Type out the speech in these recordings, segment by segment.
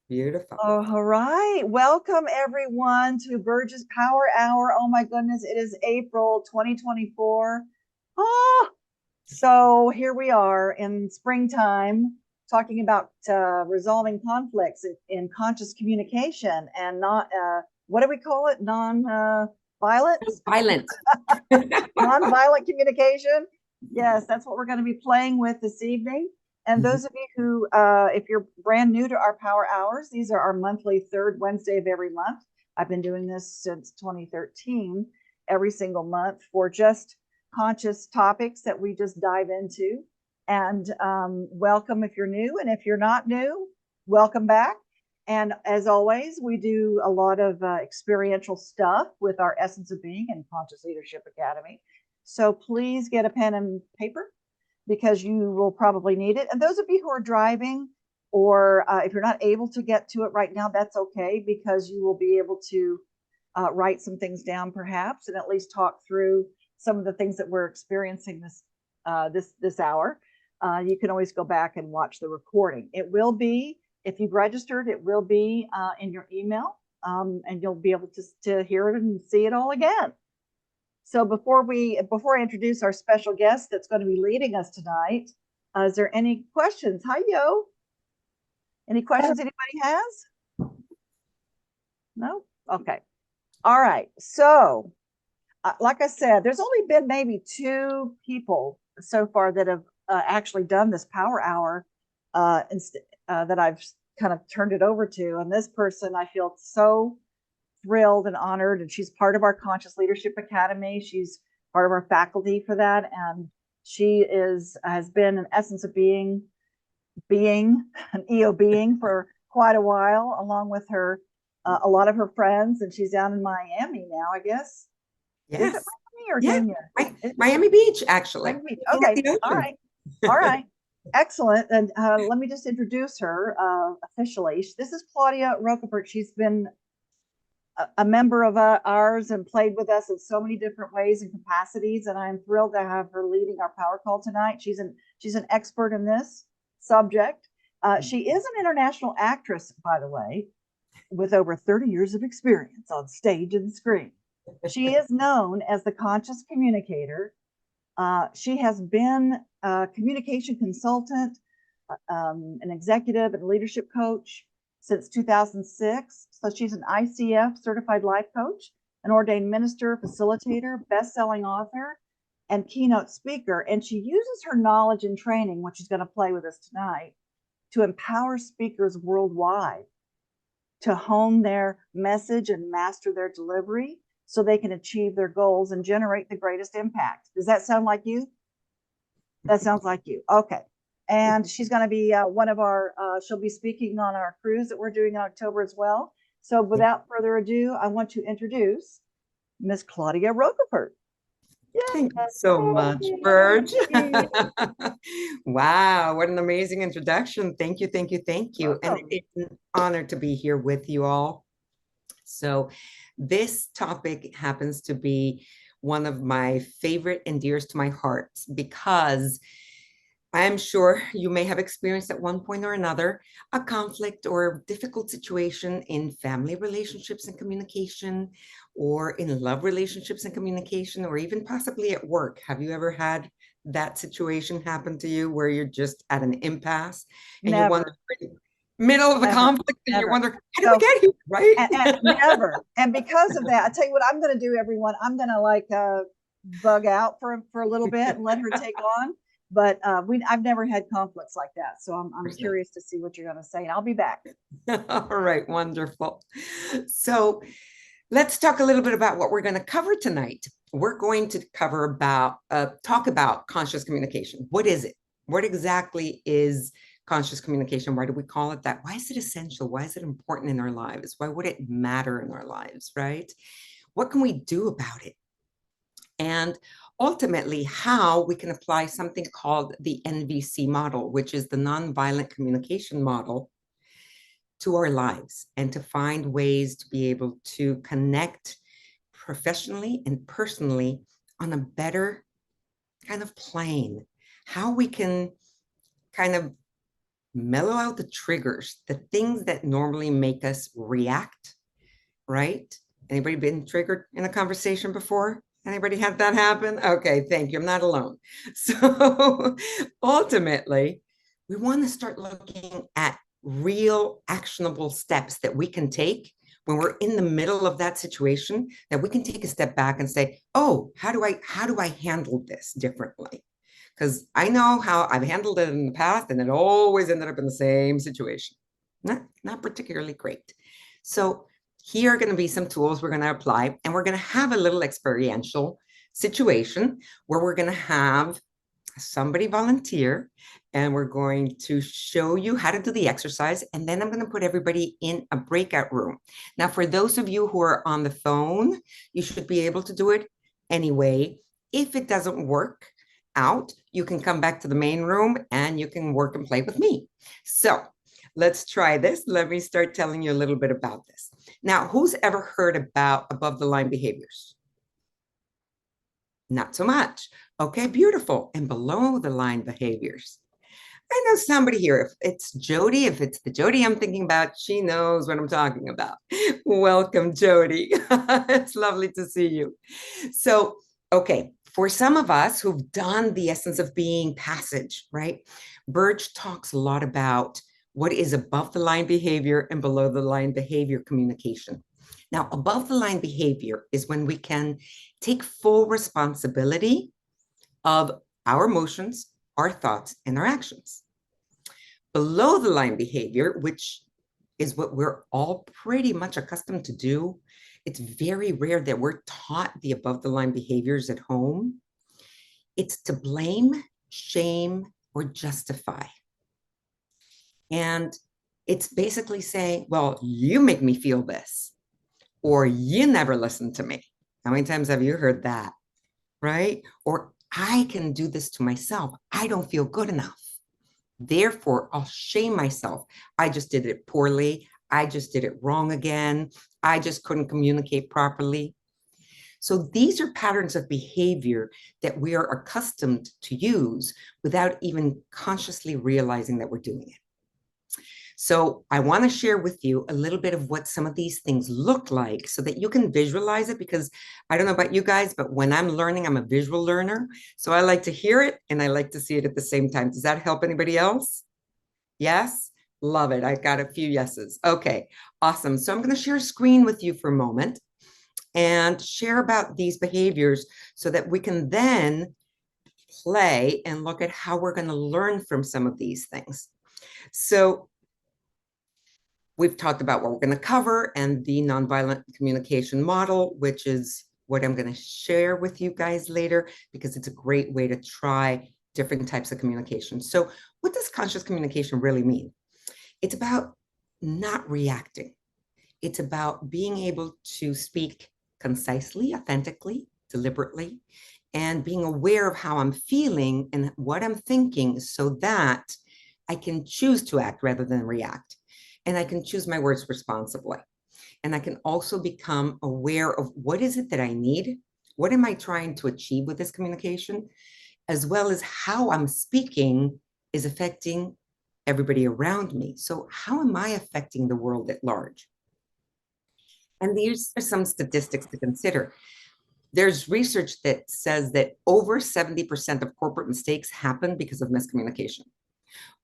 Beautiful. All right. Welcome everyone to Burgess Power Hour. Oh my goodness, it is April 2024. Oh, so here we are in springtime talking about resolving conflicts in conscious communication and not, what do we call it? Violent? Violent. Nonviolent communication. Yes, that's what we're going to be playing with this evening. And Mhm. those of you who, if you're brand new to our Power Hours, these are our monthly third Wednesday of every month. I've been doing this since 2013, every single month for just conscious topics that we just dive into. And welcome if you're new. And if you're not new, welcome back. And as always, we do a lot of experiential stuff with our Essence of Being and Conscious Leadership Academy. So please get a pen and paper because you will probably need it. And those of you who are driving, or if you're not able to get to it right now, that's okay because you will be able to write some things down perhaps and at least talk through some of the things that we're experiencing this hour. You can always go back and watch the recording. It will be, if you've registered, it will be in your email, and you'll be able to hear it and see it all again. So before I introduce our special guest that's going to be leading us tonight, is there any questions? Hi, Yo. Any questions anybody has? No? Okay. All right. So, like I said, there's only been maybe two people so far that have actually done this power hour that I've kind of turned it over to. And this person, I feel so thrilled and honored. And she's part of our Conscious Leadership Academy. She's part of our faculty for that. And she has been an Essence of being an EO being for quite a while, along with her a lot of her friends. And she's down in Miami now, I guess. Is it Yes. Miami or Yeah. Kenya? Is it Miami Beach, actually. Miami? Looking at Okay. the All ocean. right. All right. Excellent. And let me just introduce her officially. This is Claudia Rocafort. She's been a member of ours and played with us in so many different ways and capacities. And I'm thrilled to have her leading our power call tonight. She's an expert in this subject. She is an international actress, by the way, with over 30 years of experience on stage and screen. She is known as the conscious communicator. She has been a communication consultant, an executive and leadership coach since 2006. So she's an ICF certified life coach, an ordained minister, facilitator, best-selling author, and keynote speaker. And she uses her knowledge and training, which she's going to play with us tonight, to empower speakers worldwide to hone their message and master their delivery so they can achieve their goals and generate the greatest impact. Does that sound like you? That sounds like you. Okay. And she's going to be one of our, she'll be speaking on our cruise that we're doing in October as well. So without further ado, I want to introduce Miss Claudia Rocafort. Thank you so much, Burge. Wow, what an amazing introduction. Thank you, thank you, thank you. And Welcome. it's an honor to be here with you all. So, this topic happens to be one of my favorite and dearest to my heart because I'm sure you may have experienced at one point or another a conflict or difficult situation in family relationships and communication, or in love relationships and communication, or even possibly at work. Have you ever had that situation happen to you where you're just at an impasse and you wonder, Never, middle of the never, conflict, and you never. wonder, how did we So, get here? and Right? never. And because of that, I tell you what I'm going to do, everyone. I'm going to like bug out for a little bit and let her take on. But I've never had conflicts like that, so I'm curious to see what you're going to say, and I'll be back. All right, wonderful. So let's talk a little bit about what we're going to cover tonight. We're going to talk about conscious communication. What is it? What exactly is conscious communication? Why do we call it that? Why is it essential? Why is it important in our lives? Why would it matter in our lives, right? What can we do about it? And ultimately, how we can apply something called the NVC model, which is the nonviolent communication model, to our lives, and to find ways to be able to connect professionally and personally on a better kind of plane. How we can kind of mellow out the triggers, the things that normally make us react, right? Anybody been triggered in a conversation before? Anybody had that happen? Okay, thank you. I'm not alone. So ultimately, we want to start looking at real actionable steps that we can take when we're in the middle of that situation, that we can take a step back and say, oh, how do I handle this differently? Because I know how I've handled it in the past, and it always ended up in the same situation. Not particularly great. So here are going to be some tools we're going to apply, and we're going to have a little experiential situation where we're going to have somebody volunteer, and we're going to show you how to do the exercise, and then I'm going to put everybody in a breakout room. Now, for those of you who are on the phone, you should be able to do it anyway. If it doesn't work out, you can come back to the main room and you can work and play with me. So let's try this. Let me start telling you a little bit about this. Now, who's ever heard about above the line behaviors? Not so much. Okay, beautiful. And below the line behaviors. I know somebody here. If it's Jody, if it's the Jody I'm thinking about, she knows what I'm talking about. Welcome, Jody. It's lovely to see you. So, okay, for some of us who've done the essence of being passage, right? Birch talks a lot about what is above the line behavior and below the line behavior communication. Now, above the line behavior is when we can take full responsibility of our emotions, our thoughts, and our actions. Below the line behavior, which is what we're all pretty much accustomed to do, it's very rare that we're taught the above the line behaviors at home. It's to blame, shame, or justify. And it's basically saying, well, you make me feel this, or you never listen to me. How many times have you heard that? Right? Or I can do this to myself. I don't feel good enough. Therefore, I'll shame myself. I just did it poorly. I just did it wrong again. I just couldn't communicate properly. So these are patterns of behavior that we are accustomed to use without even consciously realizing that we're doing it. So I want to share with you a little bit of what some of these things look like so that you can visualize it, because I don't know about you guys, but when I'm learning, I'm a visual learner. So I like to hear it and I like to see it at the same time. Does that help anybody else? Yes? Love it. I got a few yeses. Okay, awesome. So I'm going to share a screen with you for a moment and share about these behaviors so that we can then play and look at how we're going to learn from some of these things. So we've talked about what we're going to cover and the nonviolent communication model, which is what I'm going to share with you guys later, because it's a great way to try different types of communication. So what does conscious communication really mean? It's about not reacting. It's about being able to speak concisely, authentically, deliberately, and being aware of how I'm feeling and what I'm thinking so that I can choose to act rather than react. And I can choose my words responsibly. And I can also become aware of what is it that I need? What am I trying to achieve with this communication? As well as how I'm speaking is affecting everybody around me. So how am I affecting the world at large? And these are some statistics to consider. There's research that says that over 70% of corporate mistakes happen because of miscommunication.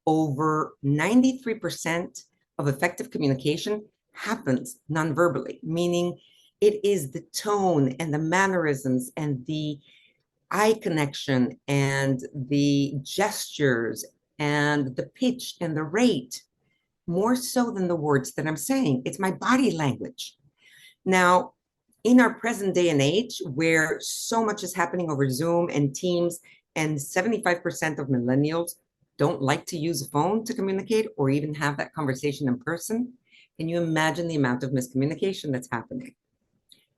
Over 93% of effective communication happens non-verbally, meaning it is the tone and the mannerisms and the eye connection and the gestures and the pitch and the rate, more so than the words that I'm saying. It's my body language. Now, in our present day and age, where so much is happening over Zoom and Teams, and 75% of millennials don't like to use a phone to communicate or even have that conversation in person, can you imagine the amount of miscommunication that's happening?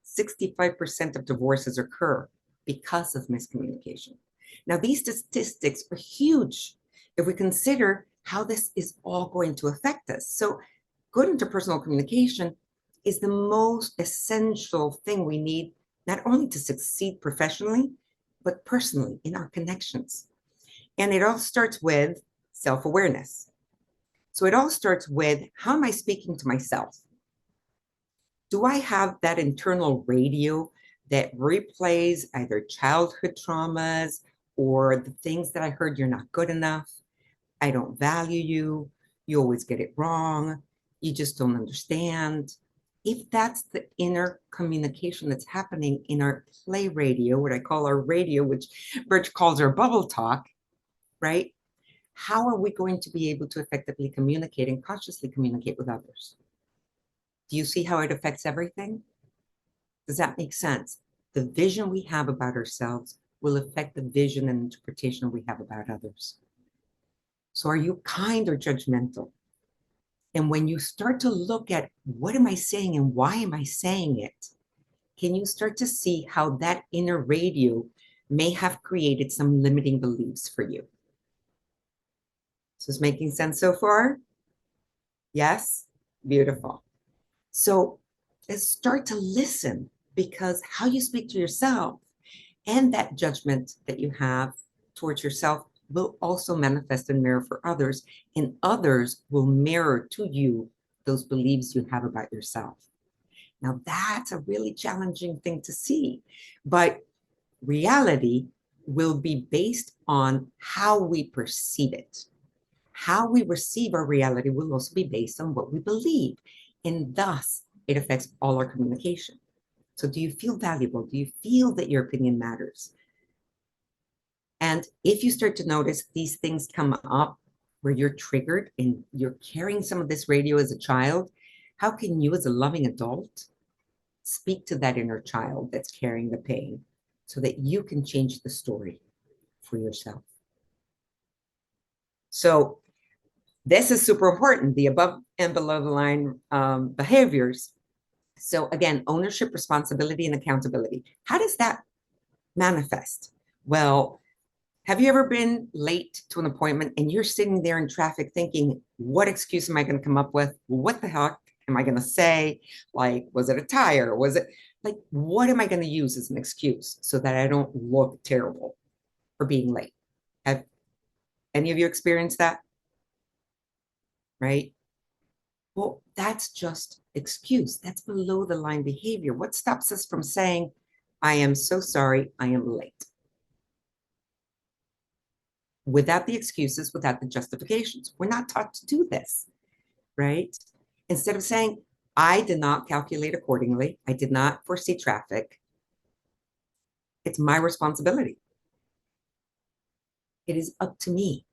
65% of divorces occur because of miscommunication. Now, these statistics are huge if we consider how this is all going to affect us. So, good interpersonal communication is the most essential thing we need, not only to succeed professionally, but personally in our connections. And it all starts with self-awareness. So it all starts with, how am I speaking to myself? Do I have that internal radio that replays either childhood traumas or the things that I heard? You're not good enough, I don't value you, you always get it wrong, you just don't understand. If that's the inner communication that's happening in our play radio, what I call our radio, which Birch calls our bubble talk, right? How are we going to be able to effectively communicate and consciously communicate with others? Do you see how it affects everything? Does that make sense? The vision we have about ourselves will affect the vision and interpretation we have about others. So are you kind or judgmental? And when you start to look at what am I saying and why am I saying it, can you start to see how that inner radio may have created some limiting beliefs for you? Is this making sense so far? Yes? Beautiful. So let's start to listen, because how you speak to yourself and that judgment that you have towards yourself will also manifest and mirror for others, and others will mirror to you those beliefs you have about yourself. Now, that's a really challenging thing to see, but reality will be based on how we perceive it. How we receive our reality will also be based on what we believe, and thus it affects all our communication. So do you feel valuable? Do you feel that your opinion matters? And if you start to notice these things come up where you're triggered and you're carrying some of this radio as a child, how can you as a loving adult speak to that inner child that's carrying the pain so that you can change the story for yourself? So this is super important, the above and below the line behaviors. So again, ownership, responsibility, and accountability. How does that manifest? Well, have you ever been late to an appointment and you're sitting there in traffic thinking, what excuse am I going to come up with? What the heck am I going to say? Like, was it a tire? Was it like, what am I going to use as an excuse so that I don't look terrible for being late? Have any of you experienced that? Right? Well, that's just excuse. That's below the line behavior. What stops us from saying, I am so sorry, I am late? Without the excuses, without the justifications. We're not taught to do this, right? Instead of saying, I did not calculate accordingly, I did not foresee traffic, it's my responsibility. It is up to me.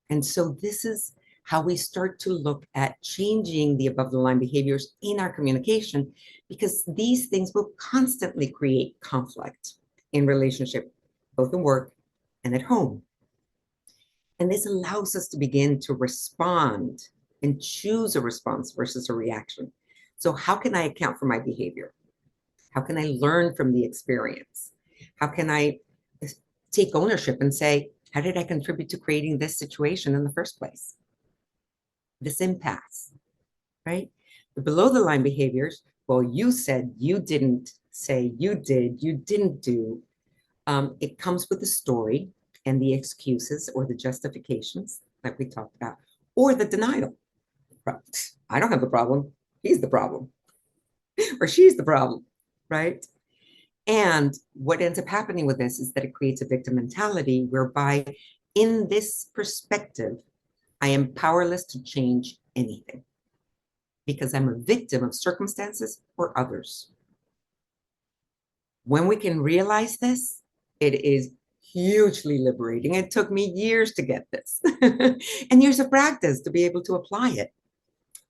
And so this is how we start to look at changing the above the line behaviors in our communication, because these things will constantly create conflict in relationship, both in work and at home. And this allows us to begin to respond and choose a response versus a reaction. So how can I account for my behavior? How can I learn from the experience? How can I take ownership and say, how did I contribute to creating this situation in the first place? This impasse, right? The below the line behaviors, well, you said, you didn't say, you did, you didn't do. It comes with the story and the excuses or the justifications like we talked about, or the denial. I don't have the problem. He's the problem, or she's the problem, right? And what ends up happening with this is that it creates a victim mentality whereby, in this perspective, I am powerless to change anything because I'm a victim of circumstances or others. When we can realize this, it is hugely liberating. It took me years to get this and years of practice to be able to apply it.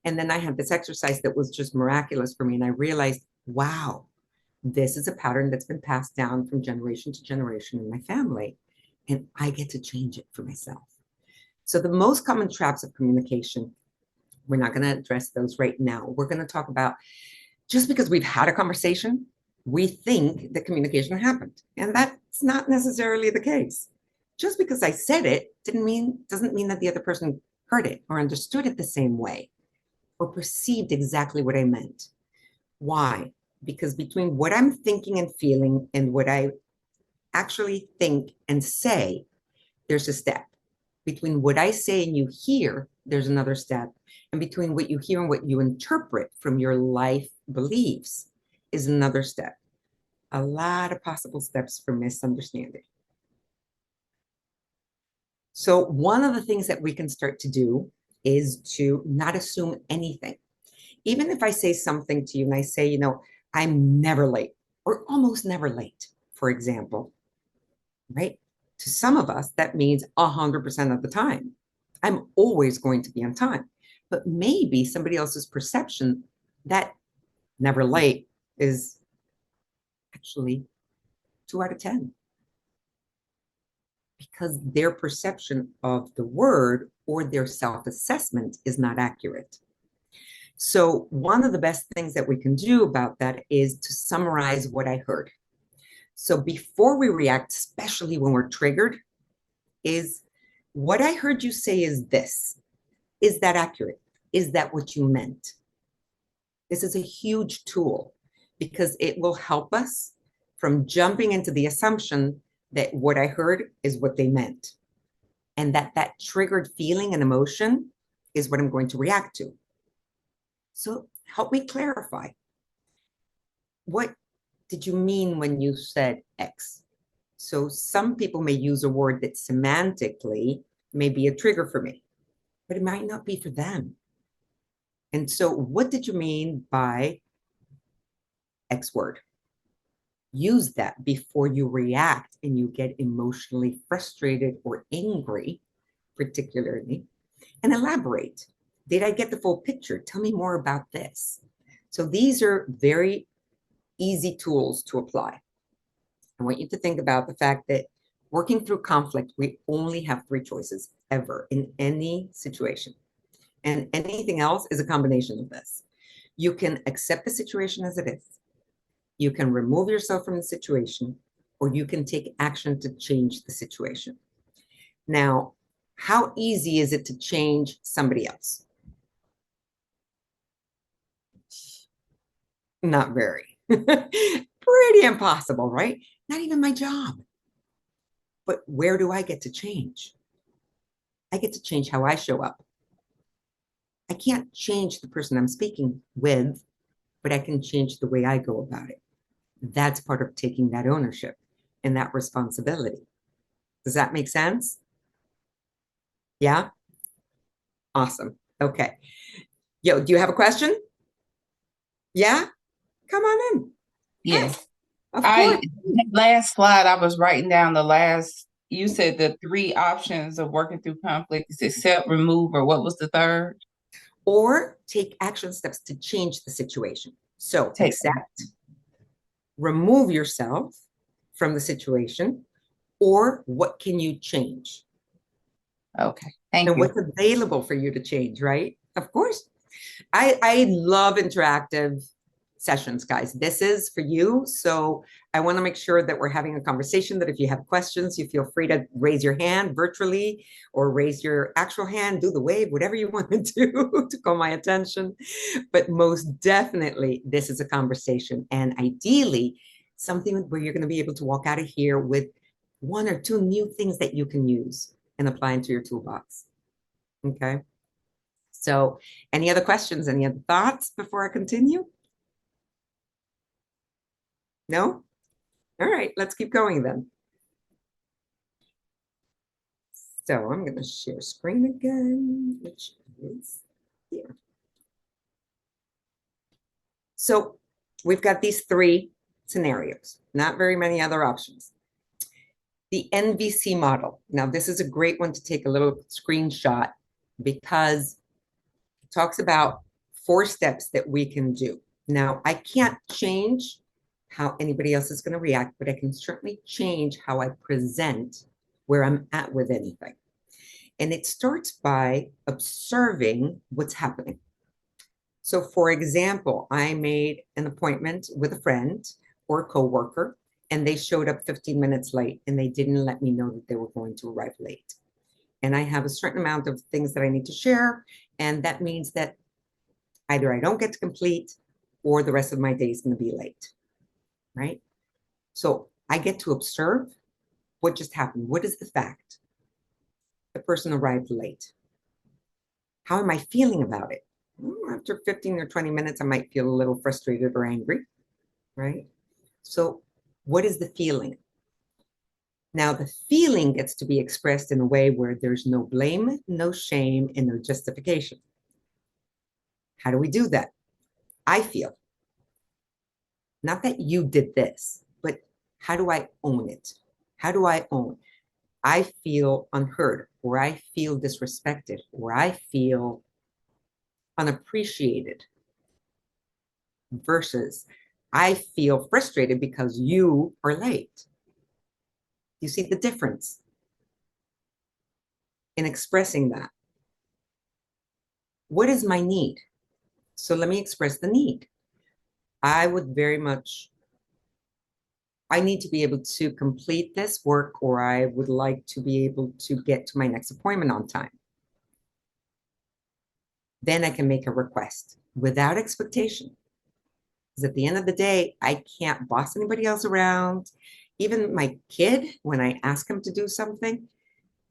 And then I had this exercise that was just miraculous for me. And I realized, wow, this is a pattern that's been passed down from generation to generation in my family. And I get to change it for myself. So the most common traps of communication, we're not going to address those right now. We're going to talk about, just because we've had a conversation, we think that communication happened. And that's not necessarily the case. Just because I said it doesn't mean that the other person heard it or understood it the same way or perceived exactly what I meant. Why? Because between what I'm thinking and feeling and what I actually think and say, there's a step. Between what I say and you hear, there's another step. And between what you hear and what you interpret from your life beliefs is another step. A lot of possible steps for misunderstanding. So one of the things that we can start to do is to not assume anything. Even if I say something to you and I say, I'm never late or almost never late, for example, right? To some of us, that means 100% of the time. I'm always going to be on time. But maybe somebody else's perception that never late is actually 2 out of 10 because their perception of the word or their self-assessment is not accurate. So one of the best things that we can do about that is to summarize what I heard. So before we react, especially when we're triggered, is what I heard you say is this. Is that accurate? Is that what you meant? This is a huge tool because it will help us from jumping into the assumption that what I heard is what they meant and that triggered feeling and emotion is what I'm going to react to. So help me clarify. What did you mean when you said X? So some people may use a word that semantically may be a trigger for me, but it might not be for them. And so what did you mean by X word? Use that before you react and you get emotionally frustrated or angry, particularly, and elaborate. Did I get the full picture? Tell me more about this. So these are very easy tools to apply. I want you to think about the fact that working through conflict, we only have 3 choices ever in any situation. And anything else is a combination of this. You can accept the situation as it is. You can remove yourself from the situation, or you can take action to change the situation. Now, how easy is it to change somebody else? Not very. Pretty impossible, right? Not even my job. But where do I get to change? I get to change how I show up. I can't change the person I'm speaking with, but I can change the way I go about it. That's part of taking that ownership and that responsibility. Does that make sense? Yeah? Awesome. Okay. Yo, do you have a question? Yeah? Come on in. Yes. Of I course. that last slide, I was writing down the last, you said the 3 options of working through conflict is accept, remove, or what was the third? Or take action steps to change the situation. So Take. accept, remove yourself from the situation, or what can you change? Okay. Thank And you. what's available for you to change, right? Of course. I love interactive sessions, guys. This is for you. So I want to make sure that we're having a conversation, that if you have questions, you feel free to raise your hand virtually or raise your actual hand, do the wave, whatever you want to do to call my attention. But most definitely, this is a conversation. And ideally, something where you're going to be able to walk out of here with 1 or 2 new things that you can use and apply into your toolbox. Okay. So any other questions, any other thoughts before I continue? No? All right, let's keep going then. So I'm going to share screen again, which is here. So we've got these 3 scenarios, not very many other options. The NVC model. Now, this is a great one to take a little screenshot because it talks about 4 steps that we can do. Now, I can't change how anybody else is going to react, but I can certainly change how I present where I'm at with anything. And it starts by observing what's happening. So, for example, I made an appointment with a friend or a coworker, and they showed up 15 minutes late, and they didn't let me know that they were going to arrive late. And I have a certain amount of things that I need to share, and that means that either I don't get to complete or the rest of my day is going to be late, right? So I get to observe what just happened. What is the fact? the person arrived late. How am I feeling about it? After 15 or 20 minutes, I might feel a little frustrated or angry, right? So what is the feeling? Now, the feeling gets to be expressed in a way where there's no blame, no shame, and no justification. How do we do that? I feel. Not that you did this, but how do I own it? How do I own? I feel unheard, or I feel disrespected, or I feel unappreciated, versus I feel frustrated because you are late. You see the difference in expressing that. What is my need? So let me express the need. I would very much, I need to be able to complete this work, or I would like to be able to get to my next appointment on time. Then I can make a request without expectation. Because at the end of the day, I can't boss anybody else around. Even my kid, when I ask him to do something,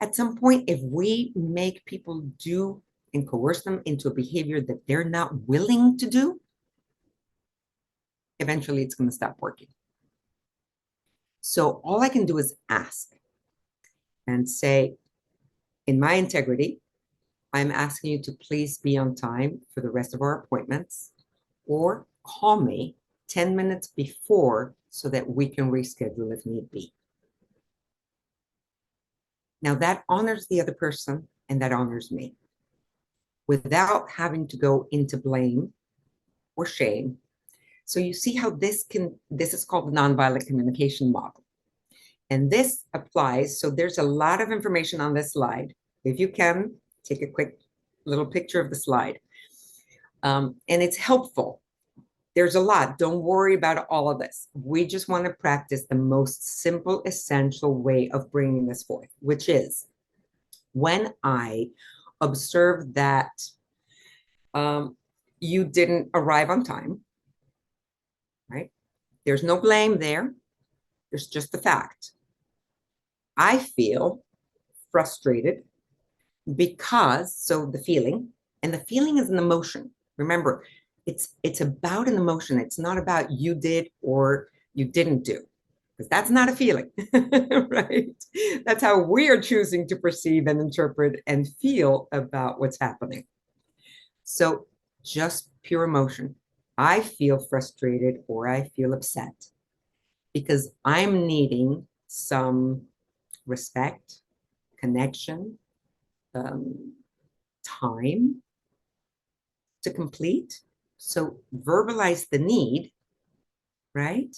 at some point, if we make people do and coerce them into a behavior that they're not willing to do, eventually it's going to stop working. So all I can do is ask and say, in my integrity, I'm asking you to please be on time for the rest of our appointments, or call me 10 minutes before so that we can reschedule if need be. Now that honors the other person and that honors me without having to go into blame or shame. So you see how this is called the nonviolent communication model. And this applies, so there's a lot of information on this slide. If you can, take a quick little picture of the slide. And it's helpful. There's a lot. Don't worry about all of this. We just want to practice the most simple, essential way of bringing this forth, which is when I observe that you didn't arrive on time, right? There's no blame there. There's just the fact. I feel frustrated because, so the feeling, and the feeling is an emotion. Remember, it's about an emotion. It's not about you did or you didn't do, because that's not a feeling, right? That's how we are choosing to perceive and interpret and feel about what's happening. So just pure emotion. I feel frustrated or I feel upset because I'm needing some respect, connection, time to complete. So verbalize the need, right?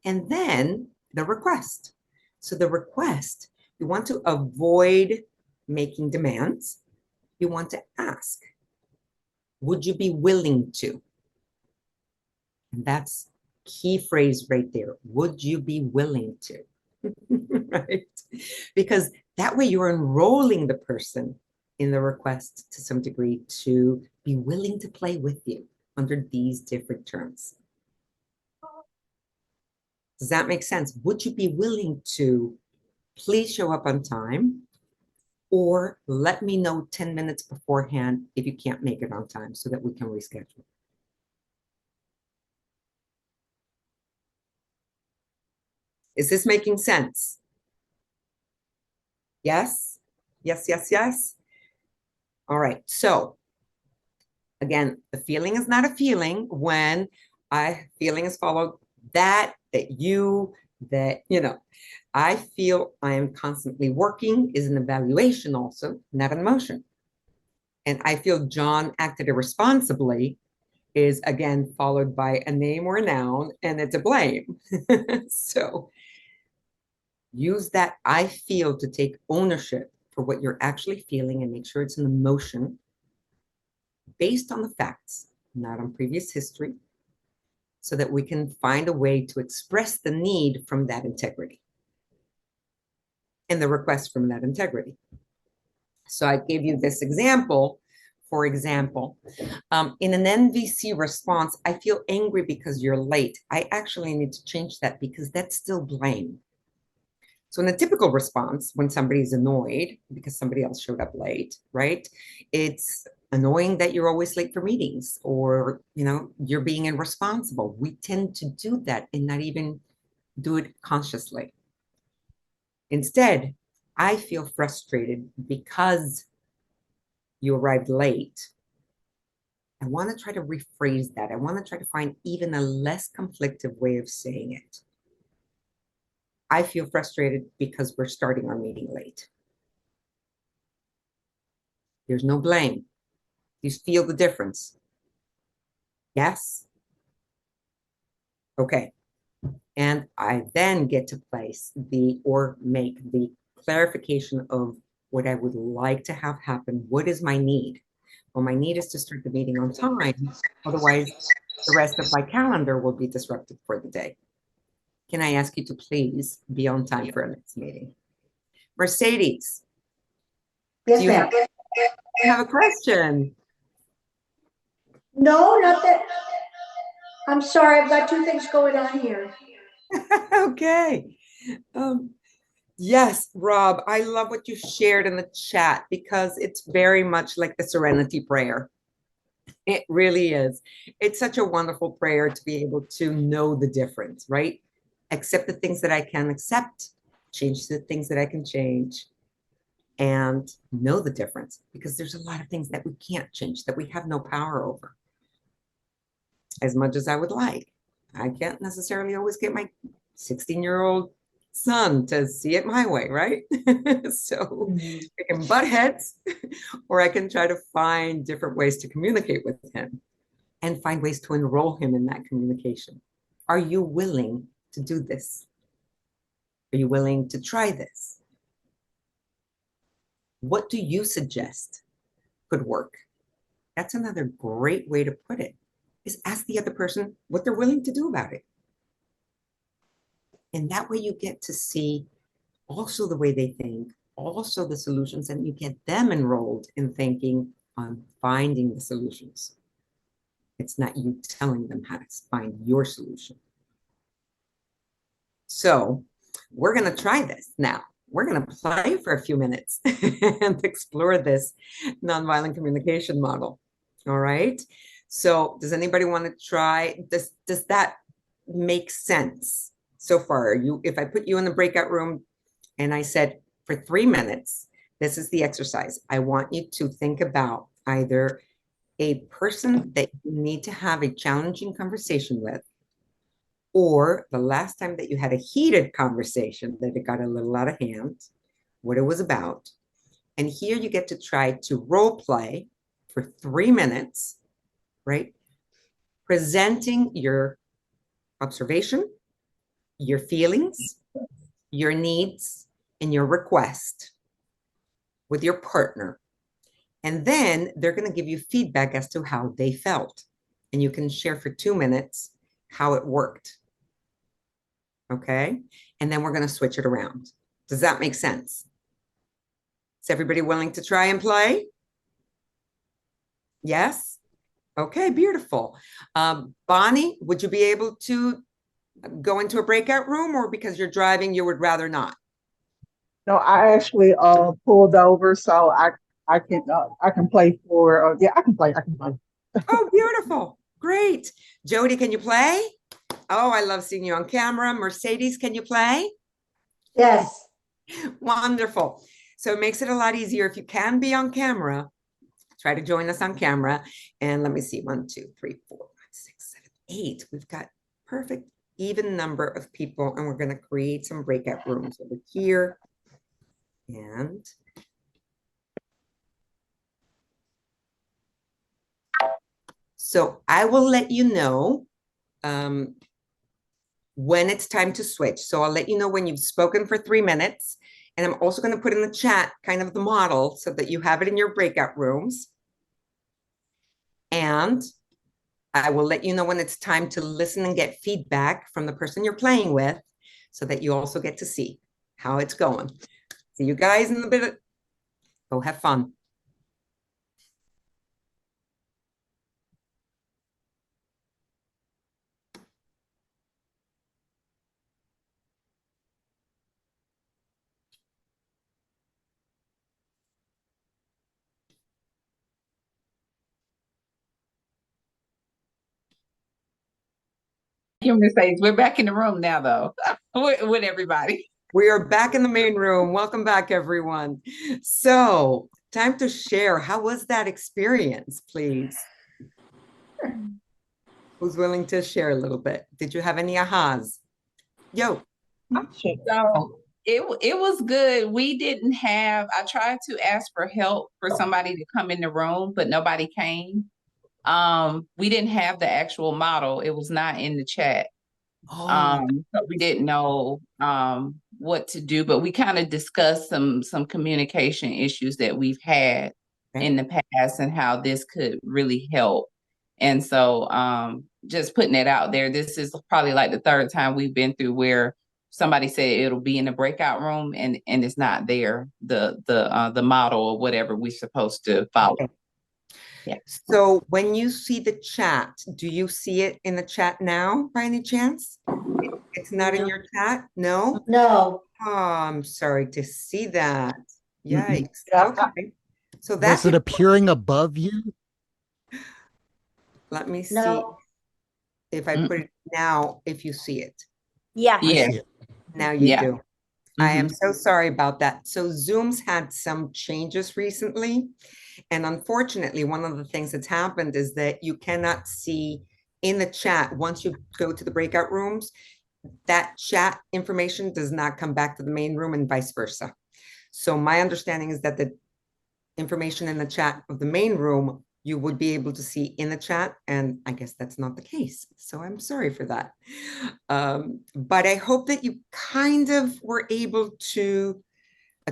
And then the request. So the request, you want to avoid making demands. You want to ask, would you be willing to? And that's key phrase right there. Would you be willing to? Right? Because that way you're enrolling the person in the request to some degree to be willing to play with you under these different terms. Does that make sense? Would you be willing to please show up on time, or let me know 10 minutes beforehand if you can't make it on time so that we can reschedule? Is this making sense? Yes? Yes, yes, yes. All right. So again, the feeling is not a feeling when feeling is followed that you, I feel I am constantly working is an evaluation also, not an emotion. And I feel John acted irresponsibly is again followed by a name or a noun, and it's a blame. So use that I feel to take ownership for what you're actually feeling and make sure it's an emotion based on the facts, not on previous history, so that we can find a way to express the need from that integrity and the request from that integrity. So I gave you this example. For example, in an NVC response, I feel angry because you're late. I actually need to change that because that's still blame. So in a typical response, when somebody's annoyed because somebody else showed up late, right? It's annoying that you're always late for meetings, or you're being irresponsible. We tend to do that and not even do it consciously. Instead, I feel frustrated because you arrived late. I want to try to rephrase that. I want to try to find even a less conflictive way of saying it. I feel frustrated because we're starting our meeting late. There's no blame. You feel the difference? Yes? Okay. And I then get to place or make the clarification of what I would like to have happen. What is my need? Well, my need is to start the meeting on time. Otherwise, the rest of my calendar will be disrupted for the day. Can I ask you to please be on time for our next meeting? Mercedes, Yes, do you ma'am. have a question? No, not that. I'm sorry, I've got two things going on here. Okay. Yes, Rob, I love what you shared in the chat because it's very much like the serenity prayer. It really is. It's such a wonderful prayer to be able to know the difference, right? Accept the things that I can accept, change the things that I can change, and know the difference, because there's a lot of things that we can't change, that we have no power over, as much as I would like. I can't necessarily always get my 16-year-old son to see it my way, right? So I can butt heads, or I can try to find different ways to communicate with him and find ways to enroll him in that communication. Are you willing to do this? Are you willing to try this? What do you suggest could work? That's another great way to put it, is ask the other person what they're willing to do about it. And that way you get to see also the way they think, also the solutions, and you get them enrolled in thinking on finding the solutions. It's not you telling them how to find your solution. So we're going to try this now. We're going to play for a few minutes and explore this nonviolent communication model. All right. So does anybody want to try? Does that make sense so far? If I put you in the breakout room and I said, for 3 minutes, this is the exercise. I want you to think about either a person that you need to have a challenging conversation with, or the last time that you had a heated conversation that it got a little out of hand, what it was about. And here you get to try to role play for 3 minutes, right? Presenting your observation, your feelings, your needs, and your request with your partner. And then they're going to give you feedback as to how they felt. And you can share for 2 minutes how it worked. Okay. And then we're going to switch it around. Does that make sense? Is everybody willing to try and play? Yes? Okay, beautiful. Bonnie, would you be able to go into a breakout room, or because you're driving, you would rather not? No, I actually pulled over, so I can play for yeah, I can play. Oh, beautiful. Great. Jody, can you play? Oh, I love seeing you on camera. Mercedes, can you play? Yes. Wonderful. So it makes it a lot easier if you can be on camera. Try to join us on camera. And let me see, 1, 2, 3, 4, 5, 6, 7, 8. We've got perfect even number of people, and we're going to create some breakout rooms over here. And so I will let you know when it's time to switch. So I'll let you know when you've spoken for 3 minutes. And I'm also going to put in the chat kind of the model so that you have it in your breakout rooms. And I will let you know when it's time to listen and get feedback from the person you're playing with, so that you also get to see how it's going. See you guys in a bit. Go have fun. you, Mercedes. We're back in the room now, though, with everybody. We are back in the main room. Welcome back, everyone. So, time to share. How was that experience, please? Who's willing to share a little bit? Did you have any ahas? Yo. So it was good. We didn't have, I tried to ask for help for somebody to come in the room, but nobody came. We didn't have the actual model. It was not in the chat. Oh, So we didn't know what to do, but we kind of discussed some communication issues that we've had okay. in the past and how this could really help. And so just putting it out there, this is probably like the third time we've been through where somebody said it'll be in the breakout room and it's not there, the model or whatever we're supposed to follow. Okay. Yeah. So when you see the chat, do you see it in the chat now by any chance? It's not in your chat? No? No, Oh, I'm sorry to see that. Mm-mm. Yikes. Yeah, Okay. So Was that's it appearing above you? Let me see no, if I put it now, if you see it. yeah. I Yeah. see it. Now you Yeah. do. I am Mhm. so sorry about that. So Zoom's had some changes recently. And unfortunately, one of the things that's happened is that you cannot see in the chat, once you go to the breakout rooms, that chat information does not come back to the main room and vice versa. So my understanding is that the information in the chat of the main room, you would be able to see in the chat. And I guess that's not the case. So I'm sorry for that. But I hope that you kind of were able to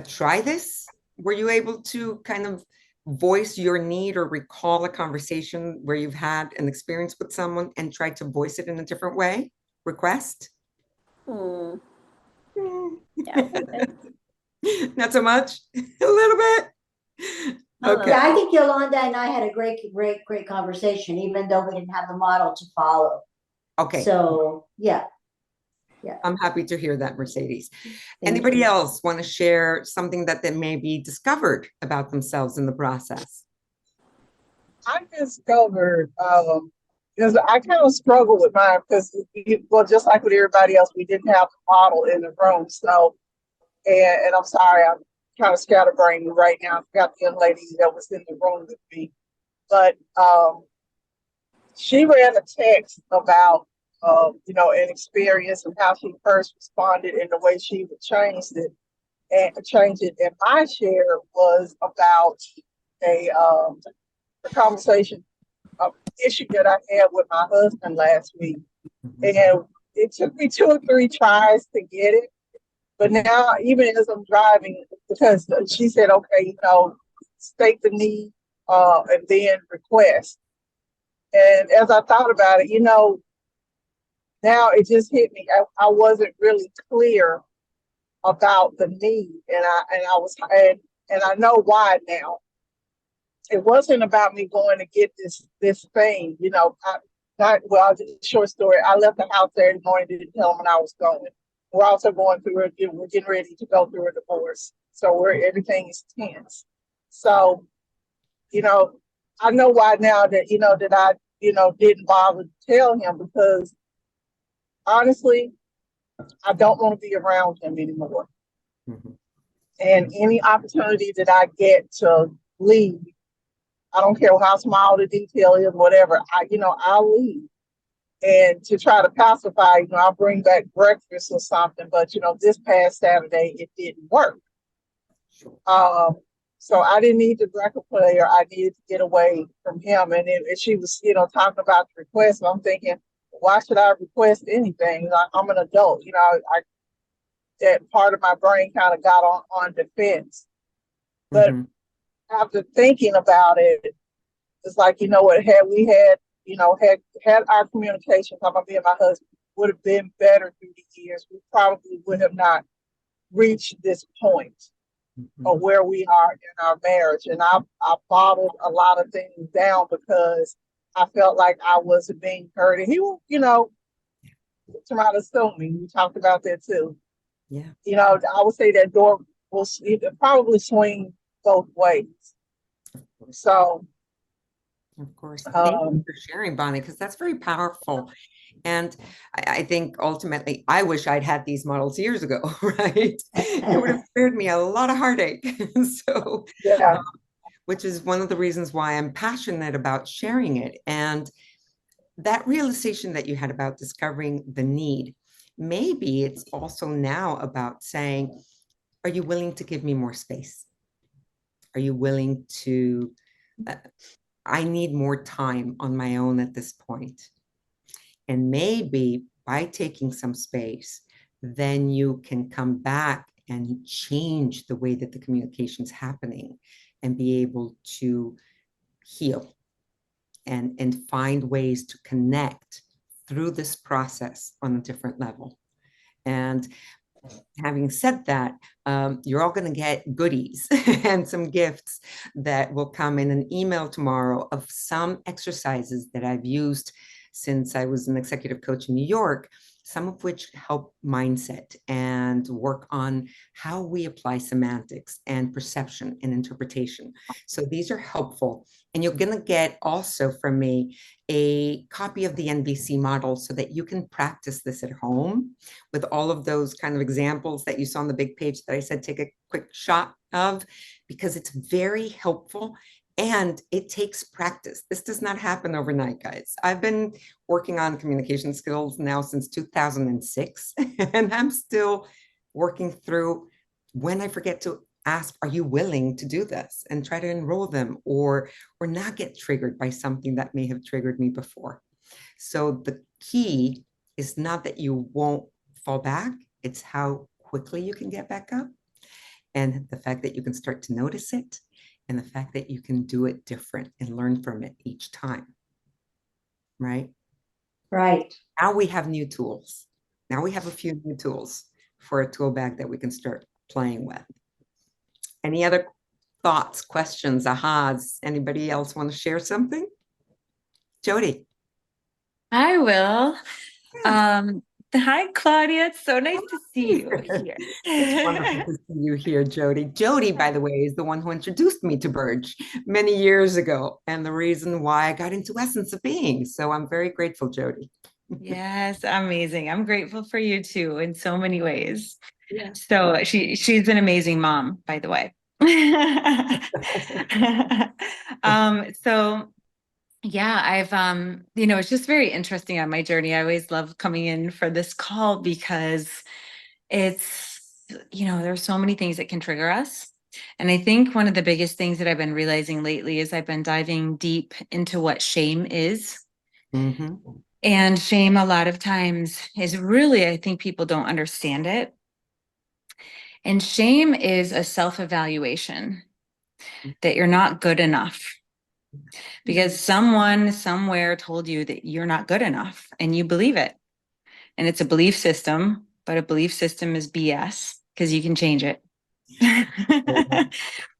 try this. Were you able to kind of voice your need or recall a conversation where you've had an experience with someone and tried to voice it in a different way? Request? Hmm. Hmm. Yeah. Not so much? A little bit? Okay. Yeah, I think Yolanda and I had a great conversation, even though we didn't have the model to follow. Okay. So, yeah. I'm happy to hear that, Mercedes. Thank Anybody you. else want to share something that they maybe discovered about themselves in the process? I discovered, because I kind of struggle with mine because, well, just like with everybody else, we didn't have the model in the room. So, and I'm sorry, I'm kind of scatterbrained right now. I forgot the young lady that was in the room with me, but she ran a text about, an experience and how she first responded and the way she would change it. And my share was about a conversation, issue that I had with my husband last week. And it took me 2 or 3 tries to get it. But now, even as I'm driving, because she said, okay, state the need and then request. And as I thought about it, now it just hit me. I wasn't really clear about the need, and I know why now. It wasn't about me going to get this thing, short story. I left the house Saturday morning, didn't tell them when I was going. We're also going through we're getting ready to go through a divorce. So everything is tense. So, I know why now that I, didn't bother to tell him, because honestly, I don't want to be around him anymore. Mhm. And any opportunity that I get to leave, I don't care how small the detail is, whatever, I'll leave. And to try to pacify, I'll bring back breakfast or something. But, this past Saturday, it didn't work. So I didn't need the record player. I needed to get away from him. And she was, talking about the request. And I'm thinking, why should I request anything? I'm an adult. That part of my brain kind of got on defense. But after thinking about it, it's like, what, had we had our communication, talking about me and my husband, would have been better through the years. We probably would have not reached this point of where we are in our marriage. And I bottled a lot of things down because I felt like I wasn't being heard. And he will, try to sue me. We talked about that too. Yeah. I would say that door will probably swing both ways. So, Of course. Thank you Um, for sharing, Bonnie, because that's very powerful. And I think ultimately, I wish I'd had these models years ago, right? It would have spared me a lot of heartache. So, yeah, which is one of the reasons why I'm passionate about sharing it. And that realization that you had about discovering the need, maybe it's also now about saying, are you willing to give me more space? Are you willing to, I need more time on my own at this point. And maybe by taking some space, then you can come back and change the way that the communication's happening and be able to heal and find ways to connect through this process on a different level. And having said that, you're all going to get goodies and some gifts that will come in an email tomorrow of some exercises that I've used since I was an executive coach in New York, some of which help mindset and work on how we apply semantics and perception and interpretation. So these are helpful. And you're going to get also from me a copy of the NVC model so that you can practice this at home with all of those kind of examples that you saw on the big page that I said take a quick shot of, because it's very helpful and it takes practice. This does not happen overnight, guys. I've been working on communication skills now since 2006, and I'm still working through when I forget to ask, are you willing to do this, and try to enroll them or not get triggered by something that may have triggered me before. So the key is not that you won't fall back, it's how quickly you can get back up, and the fact that you can start to notice it, and the fact that you can do it different and learn from it each time, right? Right. Now we have new tools. Now we have a few new tools for a tool bag that we can start playing with. Any other thoughts, questions, ahas? Anybody else want to share something? Jody. I will. Yeah. Hi, Claudia. It's so nice to see you here. It's wonderful to see you here, Jody. Jody, by the way, is the one who introduced me to Burge many years ago, and the reason why I got into Essence of Being. So I'm very grateful, Jody. Yes, amazing. I'm grateful for you too in so many ways. Yeah. So she's an amazing mom, by the way. So yeah, I've it's just very interesting on my journey. I always love coming in for this call because it's, there's so many things that can trigger us. And I think one of the biggest things that I've been realizing lately is I've been diving deep into what shame is. Mm-hmm. And shame, a lot of times, is really, I think people don't understand it. And shame is a self-evaluation that you're not good enough because someone somewhere told you that you're not good enough and you believe it. And it's a belief system, but a belief system is BS because you can change it. And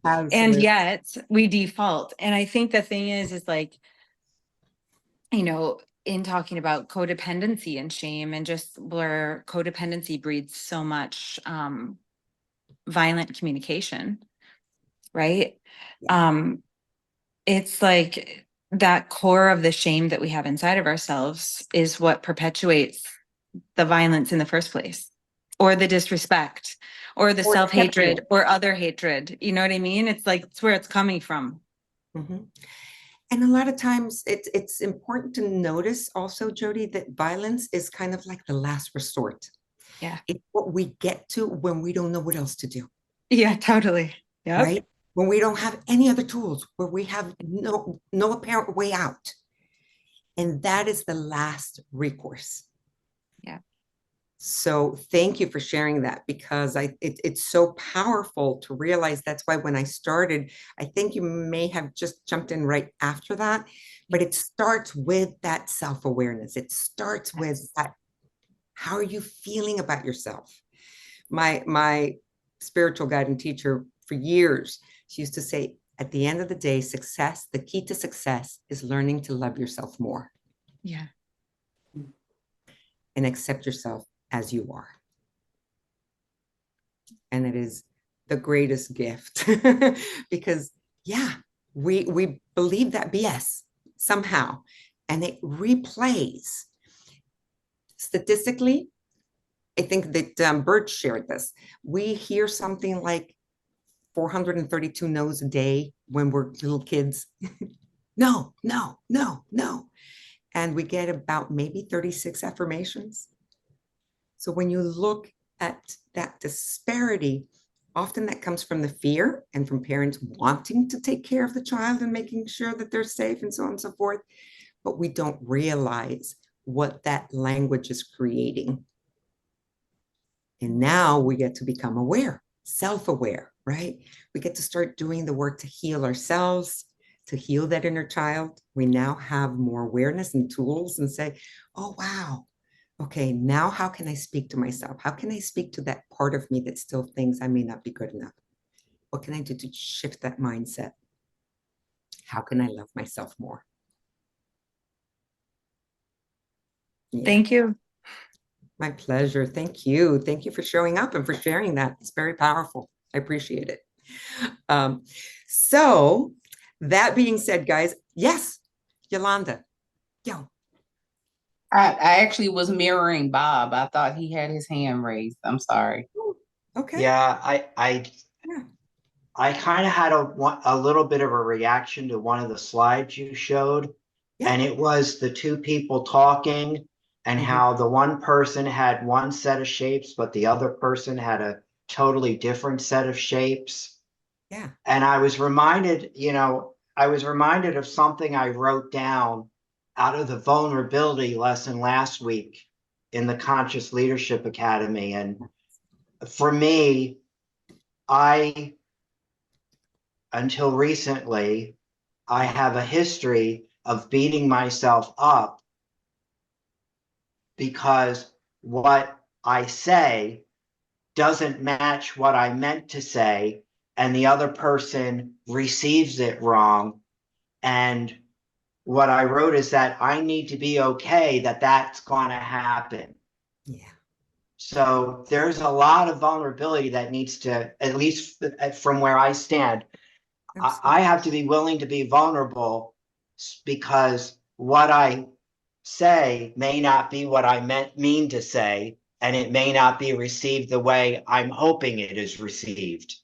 Absolutely. yet we default. And I think the thing is like, in talking about codependency and shame, and just where codependency breeds so much violent communication, right? It's like that core of the shame that we have inside of ourselves is what perpetuates the violence in the first place, or the disrespect, or the self-hatred, or other hatred. You know what I mean? It's like, it's where it's coming from. Mm-hmm. And a lot of times it's important to notice also, Jody, that violence is kind of like the last resort. Yeah. It's what we get to when we don't know what else to do. Yeah, totally. Yep. Right? When we don't have any other tools, where we have no apparent way out. And that is the last recourse. Yeah. So thank you for sharing that, because it's so powerful to realize. That's why when I started, I think you may have just jumped in right after that, but it starts with that self-awareness. It starts with that. How are you feeling about yourself? My spiritual guide and teacher for years, she used to say, at the end of the day, the key to success is learning to love yourself more. Yeah. And accept yourself as you are. And it is the greatest gift because, yeah, we believe that BS. somehow, and it replays. Statistically, I think that Bert shared this. We hear something like 432 no's a day when we're little kids. No, no, no, no. And we get about maybe 36 affirmations. So when you look at that disparity, often that comes from the fear and from parents wanting to take care of the child and making sure that they're safe and so on and so forth. But we don't realize what that language is creating. And now we get to become aware, self-aware, right? We get to start doing the work to heal ourselves, to heal that inner child. We now have more awareness and tools and say, oh, wow. Okay, now how can I speak to myself? How can I speak to that part of me that still thinks I may not be good enough? What can I do to shift that mindset? How can I love myself more? Yeah. Thank you. My pleasure. Thank you. Thank you for showing up and for sharing that. It's very powerful. I appreciate it. So that being said, guys, yes, Yolanda, yo. I actually was mirroring Bob. I thought he had his hand raised. I'm sorry. Okay. Yeah, Yeah. I kind of had a little bit of a reaction to one of the slides you showed, Yeah. and it was the two people talking and how the one person had one set of shapes, but the other person had a totally different set of shapes. Yeah. And I was reminded, of something I wrote down out of the vulnerability lesson last week in the Conscious Leadership Academy. And for me, until recently, I have a history of beating myself up because what I say doesn't match what I meant to say, and the other person receives it wrong. And what I wrote is that I need to be okay that that's going to happen. Yeah. So there's a lot of vulnerability that needs to, at least from where I stand, I have to be willing to be vulnerable because what I say may not be what I mean to say, and it may not be received the way I'm hoping it is received.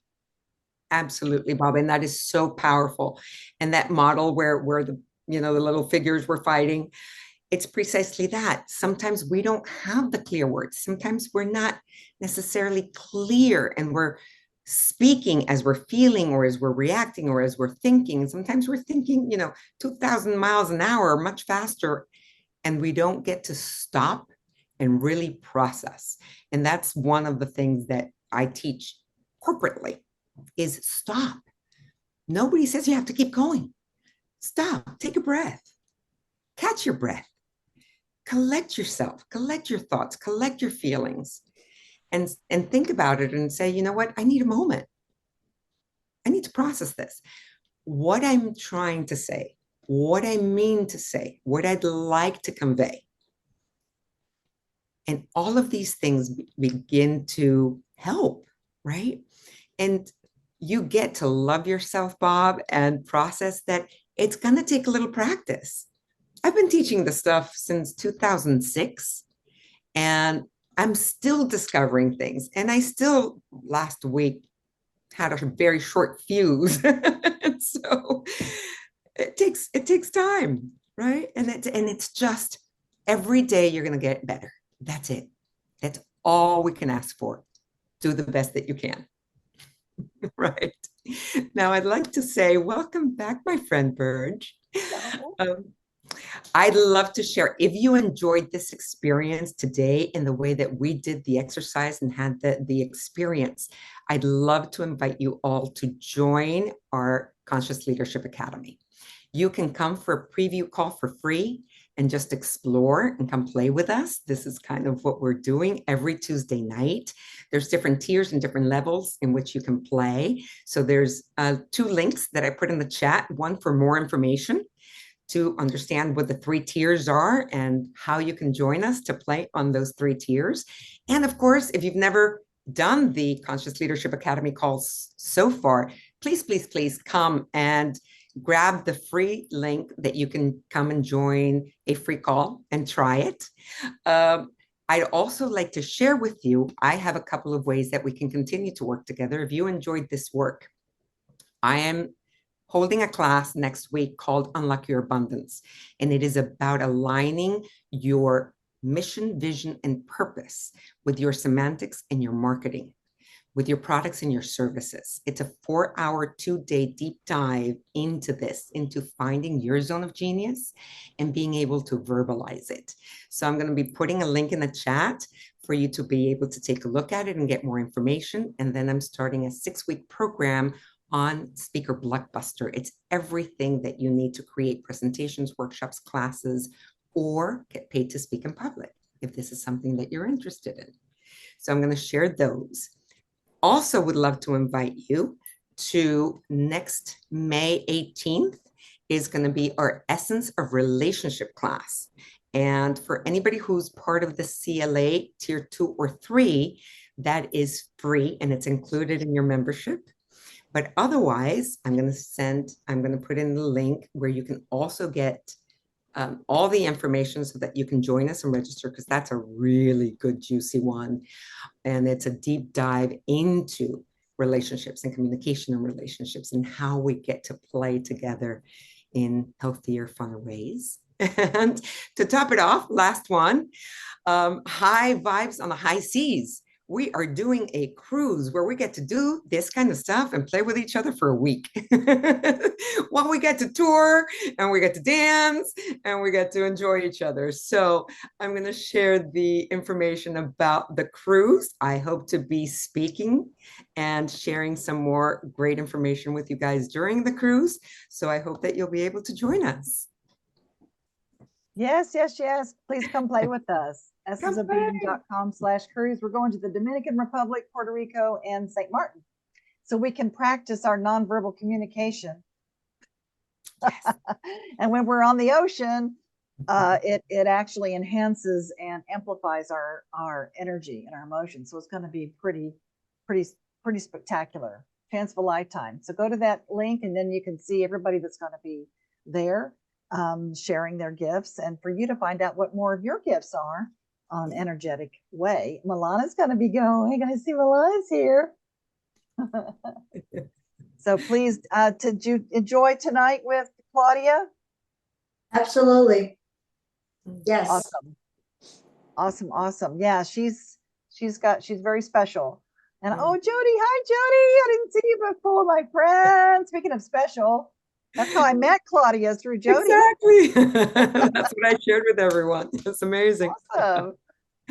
Absolutely, Bob. And that is so powerful. And that model where the little figures were fighting, it's precisely that. Sometimes we don't have the clear words. Sometimes we're not necessarily clear and we're speaking as we're feeling or as we're reacting or as we're thinking. And sometimes we're thinking, 2,000 miles an hour, much faster, and we don't get to stop and really process. And that's one of the things that I teach corporately is stop. Nobody says you have to keep going. Stop, take a breath, catch your breath, collect yourself, collect your thoughts, collect your feelings, and think about it and say, you know what, I need a moment. I need to process this. What I'm trying to say, what I mean to say, what I'd like to convey. And all of these things begin to help, right? And you get to love yourself, Bob, and process that. It's going to take a little practice. I've been teaching this stuff since 2006, and I'm still discovering things. And I still, last week, had a very short fuse. So it takes time, right? And it's just every day you're going to get better. That's it. That's all we can ask for. Do the best that you can. Right. Now, I'd like to say, welcome back, my friend Burge. I'd love to share, if you enjoyed this experience today in the way that we did the exercise and had the experience, I'd love to invite you all to join our Conscious Leadership Academy. You can come for a preview call for free and just explore and come play with us. This is kind of what we're doing every Tuesday night. There's different tiers and different levels in which you can play. So there's 2 links that I put in the chat, one for more information to understand what the 3 tiers are and how you can join us to play on those 3 tiers. And of course, if you've never done the Conscious Leadership Academy calls so far, please, please, please come and grab the free link that you can come and join a free call and try it. I'd also like to share with you, I have a couple of ways that we can continue to work together. If you enjoyed this work, I am holding a class next week called Unlock Your Abundance, and it is about aligning your mission, vision, and purpose with your semantics and your marketing, with your products and your services. It's a 4-hour, 2-day deep dive into this, into finding your zone of genius and being able to verbalize it. So I'm going to be putting a link in the chat for you to be able to take a look at it and get more information. And then I'm starting a 6-week program on Speaker Blockbuster. It's everything that you need to create presentations, workshops, classes, or get paid to speak in public, if this is something that you're interested in. So I'm going to share those. Also would love to invite you to next May 18th is going to be our Essence of Relationship class. And for anybody who's part of the CLA Tier 2 or 3, that is free and it's included in your membership. But otherwise, I'm going to put in the link where you can also get all the information so that you can join us and register, because that's a really good, juicy one. And it's a deep dive into relationships and communication and relationships and how we get to play together in healthier, funner ways. And to top it off, last one, high vibes on the high seas. We are doing a cruise where we get to do this kind of stuff and play with each other for a week. Well, we get to tour and we get to dance and we get to enjoy each other. So I'm going to share the information about the cruise. I hope to be speaking and sharing some more great information with you guys during the cruise. So I hope that you'll be able to join us. Yes, yes, yes. Please come play with us. essenceofbeing.com/cruise. We're going to the Dominican Republic, Puerto Rico, and St. Martin, so we can practice our nonverbal communication. Yes. And when we're on the ocean, it actually enhances and amplifies our energy and our emotions. So it's going to be pretty spectacular. Chance of a lifetime. So go to that link, and then you can see everybody that's going to be there, sharing their gifts, and for you to find out what more of your gifts are on an energetic way. Milana's going to be going. Hey guys, see Milana's here. So please, did you enjoy tonight with Claudia? Absolutely. Yes. Awesome. Yeah, she's very special. And oh, Jody, hi Jody. I didn't see you before, my friend. Speaking of special, that's how I met Claudia, through Jody. Exactly. That's what I shared with everyone. It's amazing.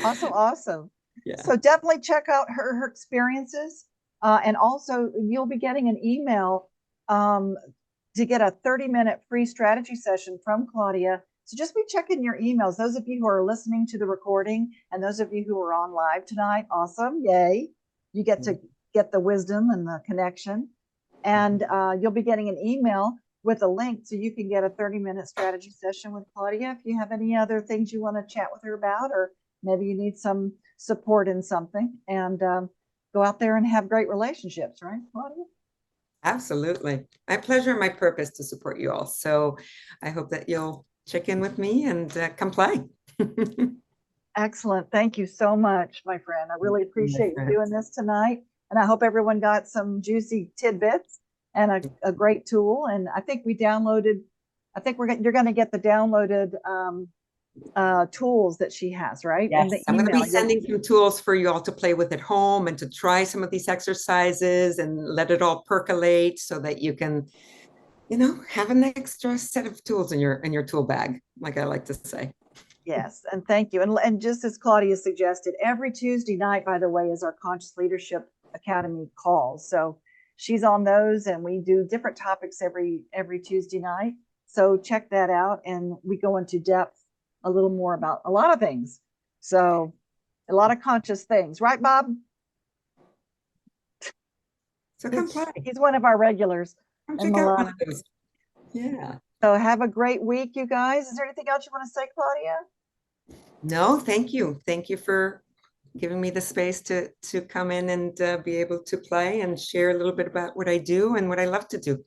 Awesome. Yeah. So definitely check out her experiences. And also you'll be getting an email to get a 30-minute free strategy session from Claudia. So just be checking your emails. Those of you who are listening to the recording and those of you who are on live tonight, awesome. Yay. You get to get the wisdom and the connection. And you'll be getting an email with a link so you can get a 30-minute strategy session with Claudia. If you have any other things you want to chat with her about, or maybe you need some support in something, and go out there and have great relationships, right, Claudia? Absolutely. My pleasure and my purpose to support you all. So I hope that you'll check in with me and come play. Excellent. Thank you so much, my friend. I really appreciate you doing this tonight. And I hope everyone got some juicy tidbits and a great tool. And I think we downloaded, you're going to get the downloaded tools that she has, right? Yes, and the I'm going to be sending some tools for you all to play with at home and to try some of these exercises and let it all percolate so that you can, have an extra set of tools in your tool bag, like I like to say. Yes, and thank you. And just as Claudia suggested, every Tuesday night, by the way, is our Conscious Leadership Academy calls. So she's on those, and we do different topics every Tuesday night. So check that out, and we go into depth a little more about a lot of things. So a lot of conscious things, right, Bob? So come play. He's one of our regulars. Check out one of those. Yeah. So have a great week, you guys. Is there anything else you want to say, Claudia? No, thank you. Thank you for giving me the space to come in and be able to play and share a little bit about what I do and what I love to do.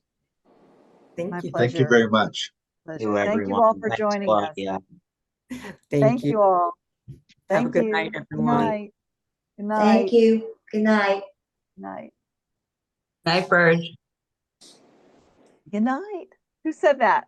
Thank My you. pleasure. Thank you very much. Pleasure. To Thank you everyone. all for Thanks, joining us. Claudia. Thank you all. Have a Thank good you. night, Good everyone. night. Good night. Thank you. Good night. Good night. Night, Bird. Good night. Who said that?